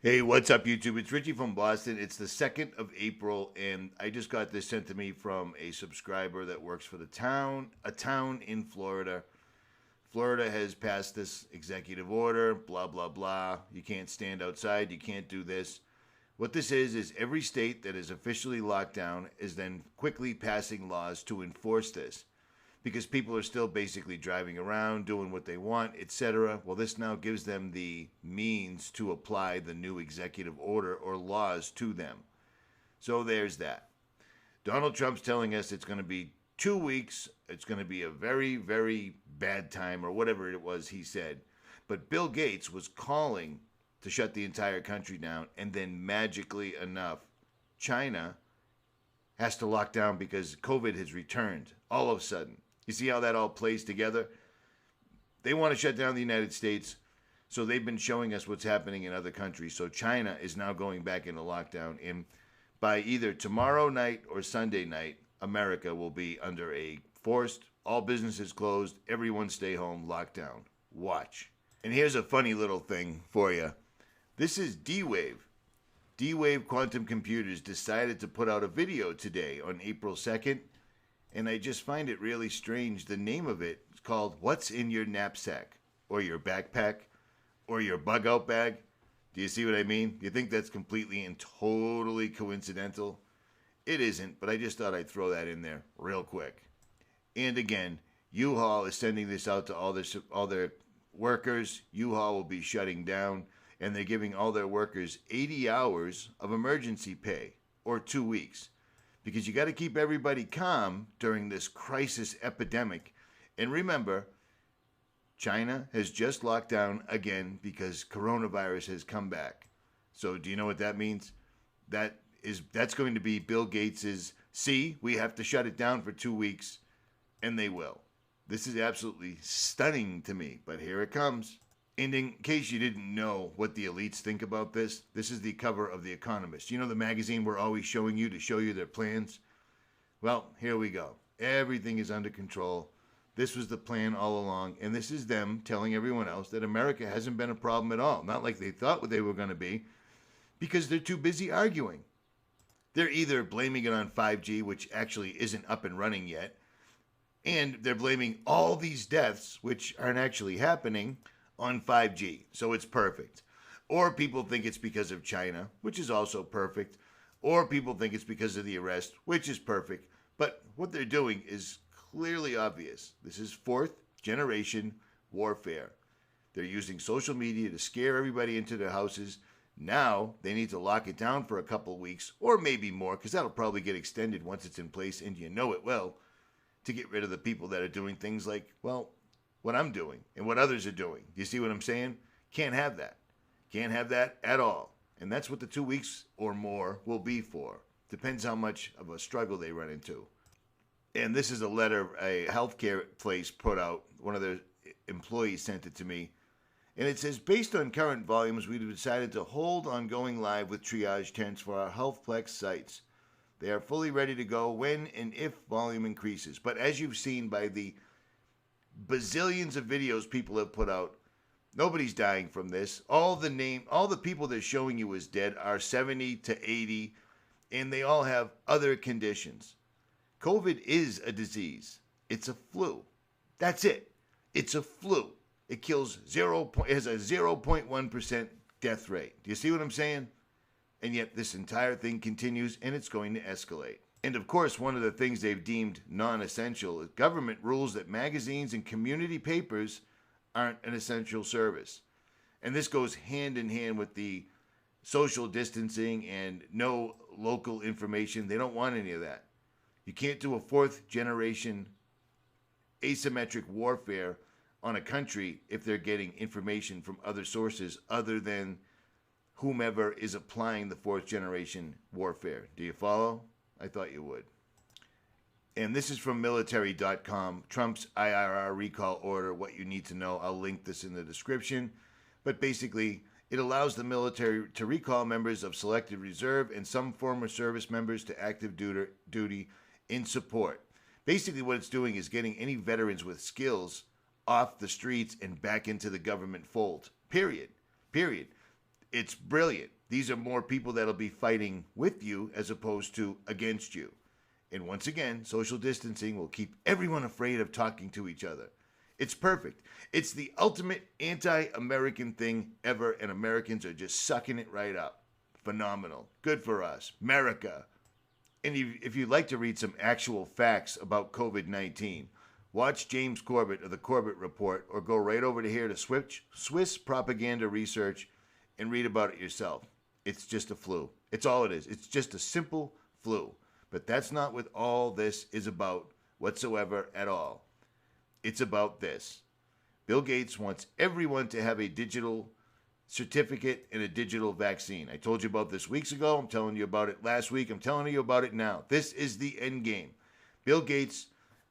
Hey, what's up, YouTube? It's Richie from Boston. It's the 2nd of April, and I just got this sent to me from a subscriber that works for a town in Florida. Florida has passed this executive order, blah, blah, blah. You can't stand outside. You can't do this. What this is every state that is officially locked down is then quickly passing laws to enforce this because people are still basically driving around, doing what they want, etc. Well, this now gives them the means to apply the new executive order or laws to them. So there's that. Donald Trump's telling us it's going to be 2 weeks. It's going to be a very, very bad time, or whatever it was he said. But Bill Gates was calling to shut the entire country down, and then magically enough, China has to lock down because COVID has returned all of a sudden. You see how that all plays together? They want to shut down the United States, so they've been showing us what's happening in other countries. So China is now going back into lockdown, and by either tomorrow night or Sunday night, America will be under a forced, all businesses closed, everyone stay home, lockdown. Watch. And here's a funny little thing for you. This is D-Wave. D-Wave Quantum Computers decided to put out a video today on April 2nd, and I just find it really strange. The name of it is called What's in Your Knapsack, or your backpack, or your bug-out bag. Do you see what I mean? Do you think that's completely and totally coincidental? It isn't, but I just thought I'd throw that in there real quick. And again, U-Haul is sending this out to all their workers. U-Haul will be shutting down, and they're giving all their workers 80 hours of emergency pay, or 2 weeks. Because you got to keep everybody calm during this crisis epidemic. And remember, China has just locked down again because coronavirus has come back. So do you know what that means? That's going to be Bill Gates's, see, we have to shut it down for 2 weeks, and they will. This is absolutely stunning to me, but here it comes. And in case you didn't know what the elites think about this, this is the cover of The Economist. You know the magazine we're always showing you to show you their plans? Well, here we go. Everything is under control. This was the plan all along, and this is them telling everyone else that America hasn't been a problem at all. Not like they thought they were going to be, because they're too busy arguing. They're either blaming it on 5G, which actually isn't up and running yet, and they're blaming all these deaths, which aren't actually happening, on 5G, so it's perfect. Or people think it's because of China, which is also perfect. Or people think it's because of the arrest, which is perfect. But what they're doing is clearly obvious. This is fourth generation warfare. They're using social media to scare everybody into their houses. Now they need to lock it down for a couple weeks, or maybe more, because that'll probably get extended once it's in place, and you know it will, to get rid of the people that are doing things like, well, what I'm doing and what others are doing. Do you see what I'm saying? Can't have that. Can't have that at all. And that's what the 2 weeks or more will be for. Depends how much of a struggle they run into. And this is a letter a healthcare place put out. One of their employees sent it to me. And it says, based on current volumes, we've decided to hold on going live with triage tents for our HealthPlex sites. They are fully ready to go when and if volume increases. But as you've seen by the bazillions of videos people have put out, nobody's dying from this. All the people they're showing you as dead are 70 to 80, and they all have other conditions. COVID is a disease. It's a flu. That's it. It's a flu. It kills it has a 0.1% death rate. Do you see what I'm saying? And yet this entire thing continues, and it's going to escalate. And of course, one of the things they've deemed non-essential is government rules that magazines and community papers aren't an essential service. And this goes hand in hand with the social distancing and no local information. They don't want any of that. You can't do a fourth generation asymmetric warfare on a country if they're getting information from other sources other than whomever is applying the fourth generation warfare. Do you follow? I thought you would. And this is from military.com. Trump's IRR recall order, what you need to know. I'll link this in the description. But basically, it allows the military to recall members of selected reserve and some former service members to active duty in support. Basically, what it's doing is getting any veterans with skills off the streets and back into the government fold. Period. It's brilliant. These are more people that'll be fighting with you as opposed to against you. And once again, social distancing will keep everyone afraid of talking to each other. It's perfect. It's the ultimate anti-American thing ever, and Americans are just sucking it right up. Phenomenal. Good for us. America. And if you'd like to read some actual facts about COVID-19, watch James Corbett of the Corbett Report, or go right over to here to Swiss Propaganda Research and read about it yourself. It's just a flu. It's all it is. It's just a simple flu. But that's not what all this is about whatsoever at all. It's about this. Bill Gates wants everyone to have a digital certificate and a digital vaccine. I told you about this weeks ago. I'm telling you about it last week. I'm telling you about it now. This is the end game. Bill Gates,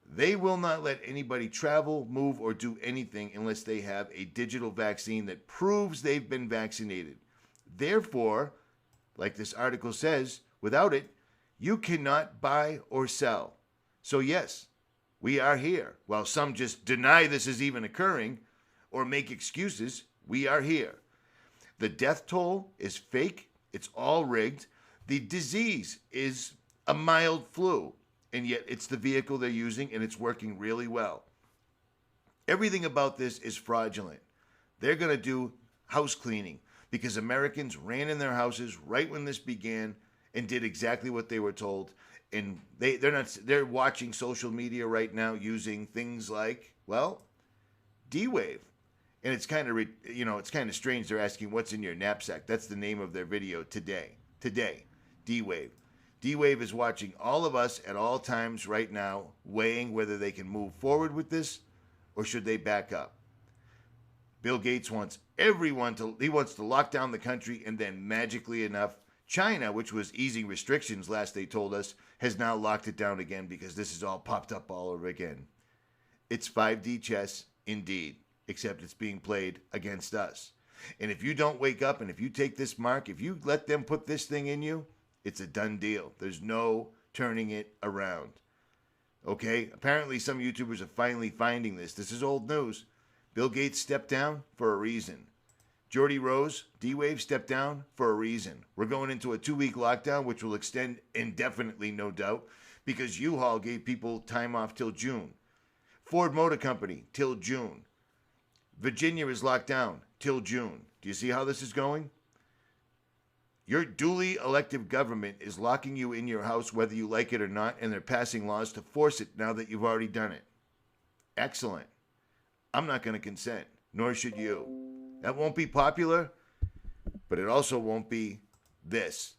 they will not let anybody travel, move, or do anything unless they have a digital vaccine that proves they've been vaccinated. Therefore, like this article says, without it, you cannot buy or sell. So yes, we are here. While some just deny this is even occurring or make excuses, we are here. The death toll is fake. It's all rigged. The disease is a mild flu, and yet it's the vehicle they're using, and it's working really well. Everything about this is fraudulent. They're going to do house cleaning because Americans ran in their houses right when this began and did exactly what they were told. And they're watching social media right now using things like, well, D-Wave. And it's kind of strange. They're asking what's in your knapsack. That's the name of their video today. D-Wave. D-Wave is watching all of us at all times right now, weighing whether they can move forward with this or should they back up. Bill Gates wants he wants to lock down the country, and then magically enough, China, which was easing restrictions last they told us, has now locked it down again because this is all popped up all over again. It's 5D chess indeed, except it's being played against us. And if you don't wake up and if you take this mark, if you let them put this thing in you, it's a done deal. There's no turning it around. Okay? Apparently some YouTubers are finally finding this. This is old news. Bill Gates stepped down for a reason. Jordy Rose, D-Wave, stepped down for a reason. We're going into a 2-week lockdown, which will extend indefinitely, no doubt, because U-Haul gave people time off till June. Ford Motor Company, till June. Virginia is locked down till June. Do you see how this is going? Your duly elected government is locking you in your house whether you like it or not, and they're passing laws to force it now that you've already done it. Excellent. I'm not going to consent, nor should you. That won't be popular, but it also won't be this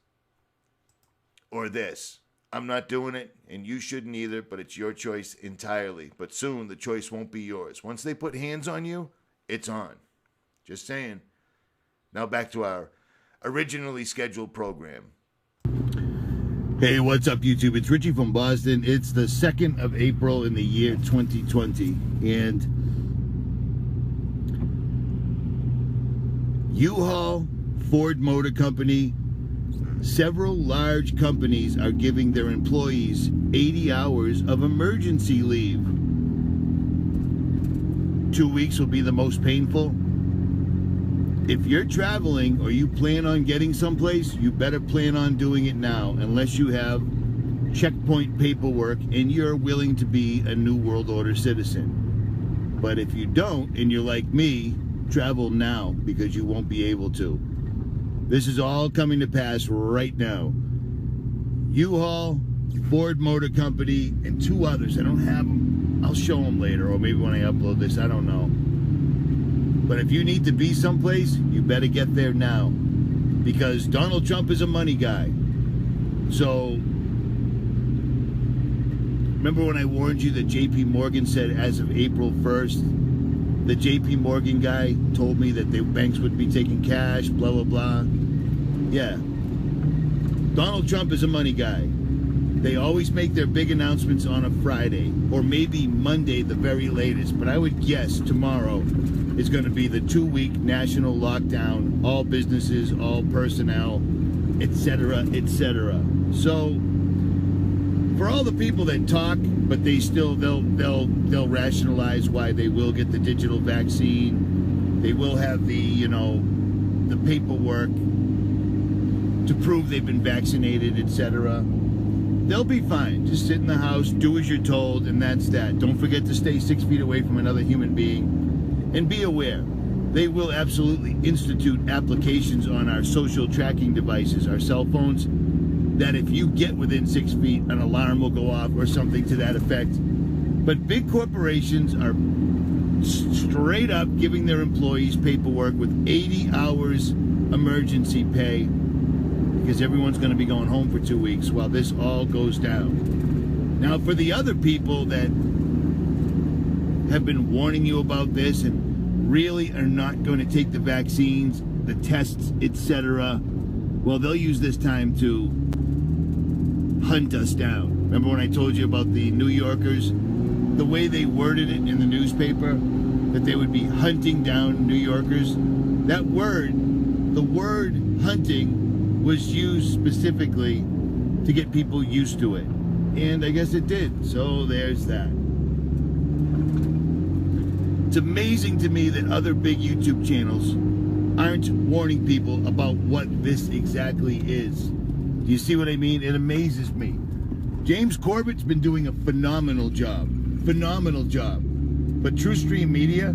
or this. I'm not doing it, and you shouldn't either, but it's your choice entirely. But soon the choice won't be yours. Once they put hands on you, it's on. Just saying. Now back to our originally scheduled program. Hey, what's up, YouTube? It's Richie from Boston. It's the 2nd of April in the year 2020, and U-Haul, Ford Motor Company, several large companies are giving their employees 80 hours of emergency leave. 2 weeks will be the most painful. If you're traveling or you plan on getting someplace, you better plan on doing it now, unless you have checkpoint paperwork and you're willing to be a New World Order citizen. But if you don't, and you're like me, travel now, because you won't be able to. This is all coming to pass right now. U-Haul, Ford Motor Company, and 2 others. I don't have them. I'll show them later, or maybe when I upload this. I don't know. But if you need to be someplace, you better get there now, because Donald Trump is a money guy. So remember when I warned you that JP Morgan said as of April 1st, the JP Morgan guy told me that the banks would be taking cash, blah, blah, blah. Yeah. Donald Trump is a money guy. They always make their big announcements on a Friday, or maybe Monday, the very latest. But I would guess tomorrow is going to be the 2-week national lockdown, all businesses, all personnel, etc., etc. So for all the people that talk, but they'll rationalize why they will get the digital vaccine. They will have the the paperwork to prove they've been vaccinated, etc. They'll be fine. Just sit in the house, do as you're told, and that's that. Don't forget to stay 6 feet away from another human being. And be aware, they will absolutely institute applications on our social tracking devices, our cell phones, that if you get within 6 feet, an alarm will go off or something to that effect. But big corporations are straight up giving their employees paperwork with 80 hours emergency pay because everyone's going to be going home for 2 weeks while this all goes down. Now, for the other people that have been warning you about this and really are not going to take the vaccines, the tests, etc., well, they'll use this time to hunt us down. Remember when I told you about the New Yorkers? The way they worded it in the newspaper, that they would be hunting down New Yorkers. That word, the word hunting, was used specifically to get people used to it. And I guess it did. So there's that. It's amazing to me that other big YouTube channels aren't warning people about what this exactly is. Do you see what I mean? It amazes me. James Corbett's been doing a phenomenal job. Phenomenal job. But TrueStream Media,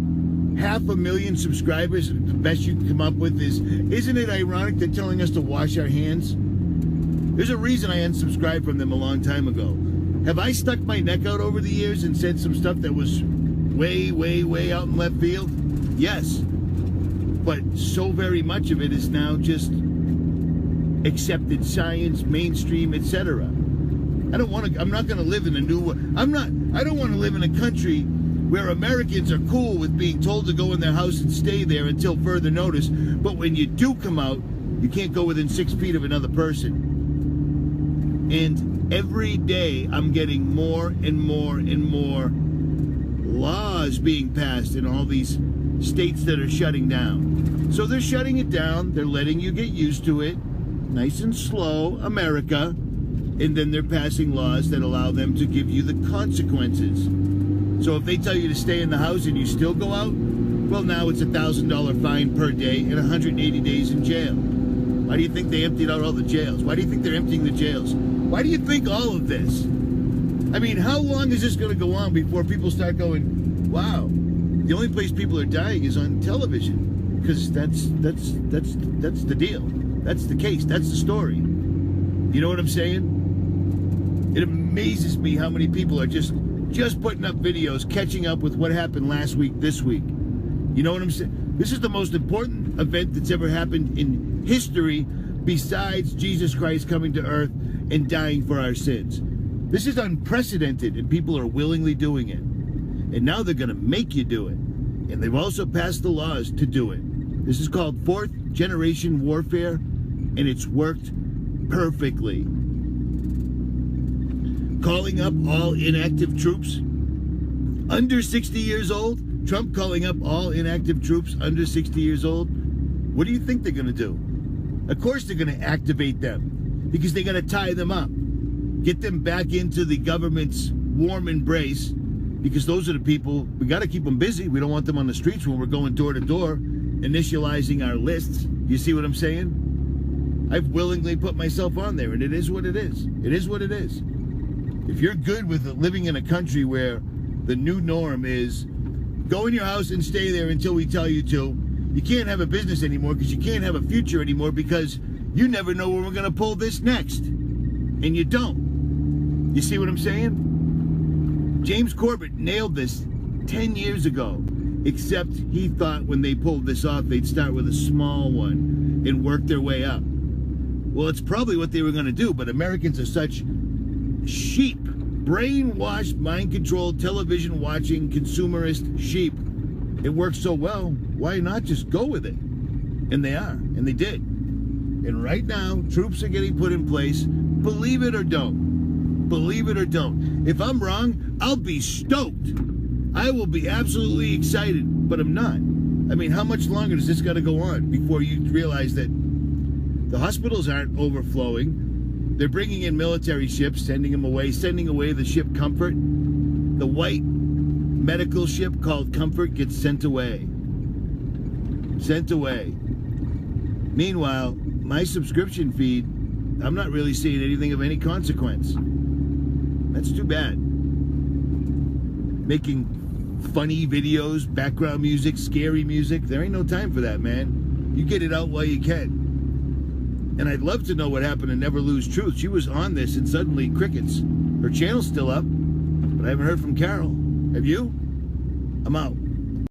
500,000 subscribers, the best you can come up with is, isn't it ironic they're telling us to wash our hands? There's a reason I unsubscribed from them a long time ago. Have I stuck my neck out over the years and said some stuff that was way, way, way out in left field? Yes. But so very much of it is now just accepted science, mainstream, etc. I'm not going to live in a new, I don't want to live in a country where Americans are cool with being told to go in their house and stay there until further notice, but when you do come out, you can't go within 6 feet of another person. And every day I'm getting more and more and more laws being passed in all these states that are shutting down. So they're shutting it down, they're letting you get used to it, nice and slow, America, and then they're passing laws that allow them to give you the consequences. So if they tell you to stay in the house and you still go out, well, now it's a $1,000 fine per day and 180 days in jail. Why do you think they emptied out all the jails? Why do you think they're emptying the jails? Why do you think all of this? I mean, how long is this going to go on before people start going, wow, the only place people are dying is on television? Because that's the deal. That's the case. That's the story. You know what I'm saying? It amazes me how many people are just putting up videos, catching up with what happened last week, this week. You know what I'm saying? This is the most important event that's ever happened in history besides Jesus Christ coming to earth and dying for our sins. This is unprecedented, and people are willingly doing it. And now they're going to make you do it. And they've also passed the laws to do it. This is called fourth generation warfare, and it's worked perfectly. Calling up all inactive troops under 60 years old. Trump calling up all inactive troops under 60 years old. What do you think they're going to do? Of course they're going to activate them because they got to tie them up. Get them back into the government's warm embrace because those are the people, we got to keep them busy. We don't want them on the streets when we're going door to door, initializing our lists. You see what I'm saying? I've willingly put myself on there, and it is what it is. It is what it is. If you're good with living in a country where the new norm is go in your house and stay there until we tell you to, you can't have a business anymore because you can't have a future anymore because you never know where we're going to pull this next. And you don't. You see what I'm saying? James Corbett nailed this 10 years ago, except he thought when they pulled this off, they'd start with a small one and work their way up. Well, it's probably what they were going to do, but Americans are such sheep, brainwashed, mind-controlled, television-watching, consumerist sheep. It works so well, why not just go with it? And they are, and they did. And right now, troops are getting put in place, believe it or don't. Believe it or don't. If I'm wrong, I'll be stoked. I will be absolutely excited, but I'm not. I mean, how much longer does this got to go on before you realize that the hospitals aren't overflowing? They're bringing in military ships, sending away the ship Comfort. The white medical ship called Comfort gets sent away. Sent away. Meanwhile, my subscription feed, I'm not really seeing anything of any consequence. That's too bad. Making funny videos, background music, scary music, there ain't no time for that, man. You get it out while you can. And I'd love to know what happened to Never Lose Truth. She was on this and suddenly crickets. Her channel's still up, but I haven't heard from Carol. Have you? I'm out.